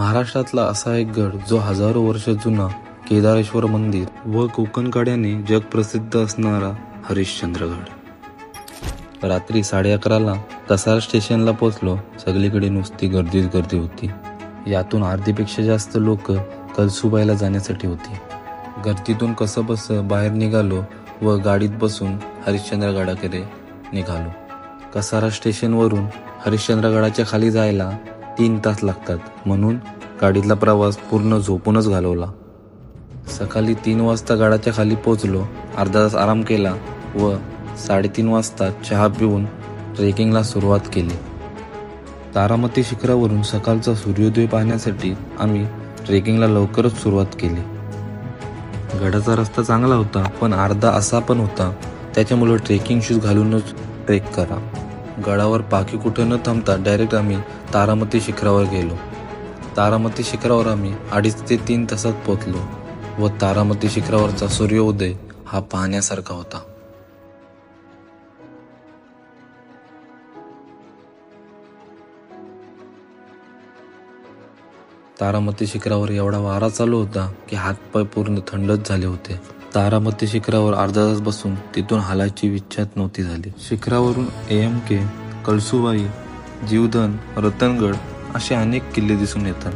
महाराष्ट्रातला असा एक गड जो हजारो वर्ष जुना केदारेश्वर मंदिर व कोकण कड्याने जगप्रसिद्ध असणारा हरिश्चंद्रगड। रात्री 11:30ला कसारा स्टेशनला पोहोचलो। सगळीकडे नुसती गर्दीच गर्दी होती। यातून अर्धीपेक्षा जास्त लोक कळसूबाईला जाण्यासाठी होती। गर्दीतून कसंबस बाहेर निघालो व गाडीत बसून हरिश्चंद्रगडाकडे निघालो। कसारा स्टेशनवरून हरिश्चंद्रगडाच्या खाली जायला 3 तास लागतात, म्हणून गाडीतला प्रवास पूर्ण झोपूनच घालवला। सकाळी 3 वाजता गडाच्या खाली पोहोचलो। अर्धा तास आराम केला व 3:30 वाजता चहा पिऊन ट्रेकिंगला सुरुवात केली। तारामती शिखरावरून सकाळचा सूर्योदय पाहण्यासाठी आम्ही ट्रेकिंगला लवकरच सुरुवात केली। गडाचा रस्ता चांगला होता, पण अर्धा असा पण होता, त्याच्यामुळे ट्रेकिंग शूज घालूनच ट्रेक करा। गडावर पाकी कुठं न थांबता डायरेक्ट आम्ही तारामती शिखरावर गेलो। तारामती शिखरावर आम्ही 2.5 ते 3 तासात पोहोचलो व तारामती शिखरावरचा सूर्योदय हा पाहण्यासारखा होता। तारामती शिखरावर एवढा वारा चालू होता की हातपाय पूर्ण थंडच झाले होते। तारामती शिखरावर अर्धा तास बसून तिथून हालायची इच्छाच नव्हती झाली। शिखरावरून AMK, कळसूबाई, जीवधन, रतनगड असे अनेक किल्ले दिसून येतात।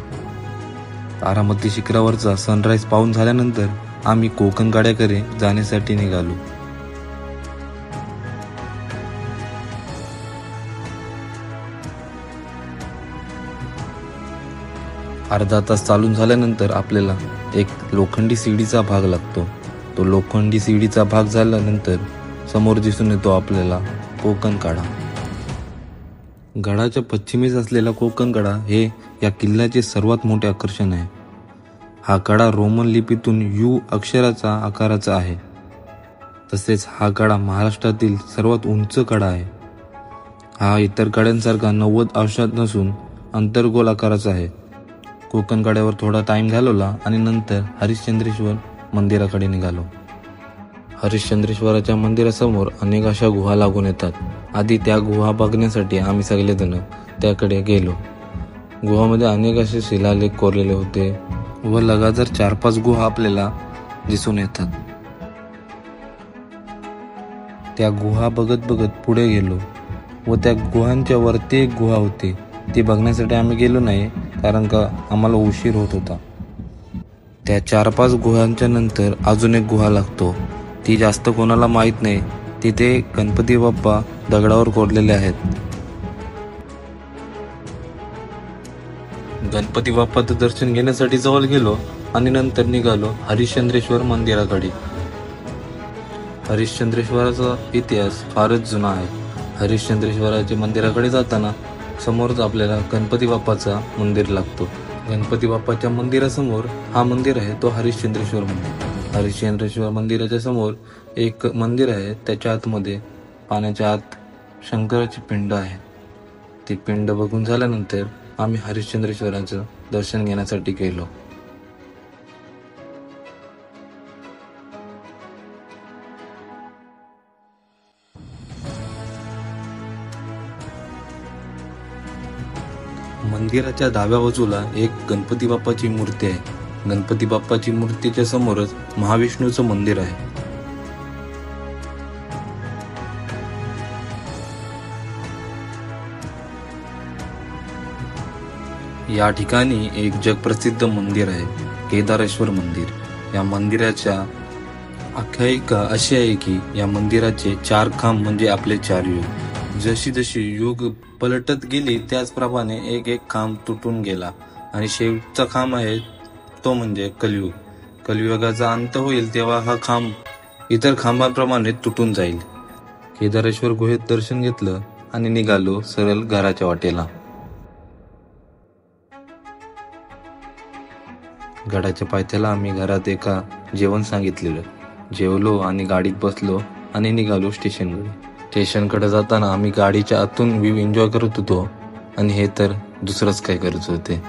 तारामती शिखरावरचा सनराईज पाहून झाल्यानंतर आम्ही कोकण कड्याकडे जाण्यासाठी निघालो। अर्धा तास चालून झाल्यानंतर आपल्याला एक लोखंडी सीडीचा भाग लागतो। तो लोखंडी सीडीचा भाग झाल्यानंतर समोर दिसून येतो आपल्याला कोकण कडा। गडाच्या पश्चिमेस असलेला कोकण कडा हे या किल्ल्याचे सर्वात मोठे आकर्षण आहे। हा कडा रोमन लिपीतून U अक्षराचा आकाराचा आहे। तसेच हा कडा महाराष्ट्रातील सर्वात उंच कडा आहे। हा इतर कड्यांसारखा 90 अंशात नसून अंतर्गोल आकाराचा आहे। कोकण कड्यावर थोडा टाइम घालवला आणि नंतर हरिश्चंद्रेश्वर मंदिराकडे निघालो। हरिश्चंद्रेश्वराच्या मंदिरासमोर अनेक अशा गुहा लागून येतात। आधी त्या गुहा बघण्यासाठी आम्ही सगळेजण त्याकडे गेलो। गुहामध्ये अनेक असे शिलालेख कोरलेले होते व लगातार 4-5 गुहा आपल्याला दिसून येतात। त्या गुहा बघत बघत पुढे गेलो व त्या गुहांच्या वरती एक गुहा होती। ती बघण्यासाठी आम्ही गेलो नाही, कारण का आम्हाला उशीर होत होता। त्या 4-5 गुहांच्या नंतर अजून एक गुहा लागतो। ती जास्त कोणाला माहीत नाही। तिथे गणपती बाप्पा दगडावर कोरलेले आहेत। गणपती बाप्पाचं दर्शन घेण्यासाठी जवळ गेलो आणि नंतर निघालो हरिश्चंद्रेश्वर मंदिराकडे। हरिश्चंद्रेश्वराचा इतिहास फारच जुना आहे। हरिश्चंद्रेश्वराच्या मंदिराकडे जाताना समोरच आपल्याला गणपती बाप्पाचा मंदिर लागतो। गणपती बाप्पाच्या मंदिरासमोर हा मंदिर आहे, तो हरिश्चंद्रेश्वर मंदिर। हरिश्चंद्रेश्वर मंदिराच्या समोर एक मंदिर आहे, त्याच्या आतमध्ये पाण्याच्या आत शंकराची पिंड आहे। ती पिंड बघून झाल्यानंतर आम्ही हरिश्चंद्रेश्वराचं दर्शन घेण्यासाठी गेलो। मंदिराच्या डाव्या बाजूला एक गणपती बाप्पाची मूर्ती आहे। गणपती बाप्पाची मूर्तीच्या समोरच महाविष्णूचं मंदिर आहे। या ठिकाणी एक जगप्रसिद्ध मंदिर आहे, केदारेश्वर मंदिर। या मंदिराच्या आख्यायिका अशी आहे की या मंदिराचे 4 खांब म्हणजे आपले 4 युग। जशी जशी युग पलटत गेली त्याचप्रमाणे एक खांब तुटून गेला आणि शेवटचा खांब आहे तो म्हणजे कलियुग। कलियुगाचा अंत होईल तेव्हा हा खांब इतर खांबांप्रमाणे तुटून जाईल। केदारेश्वर गुहेत दर्शन घेतलं आणि निघालो सरळ घराच्या वाटेला। गडाच्या पायथ्याला आम्ही घरात एका जेवण सांगितलेलं। जेवलो आणि गाडीत बसलो आणि निघालो स्टेशनकडे। स्टेशनकडे जाताना आम्ही गाडीच्या आतून व्ह्यू एन्जॉय करत होतो आणि हे तर दुसरंच काय करत होते।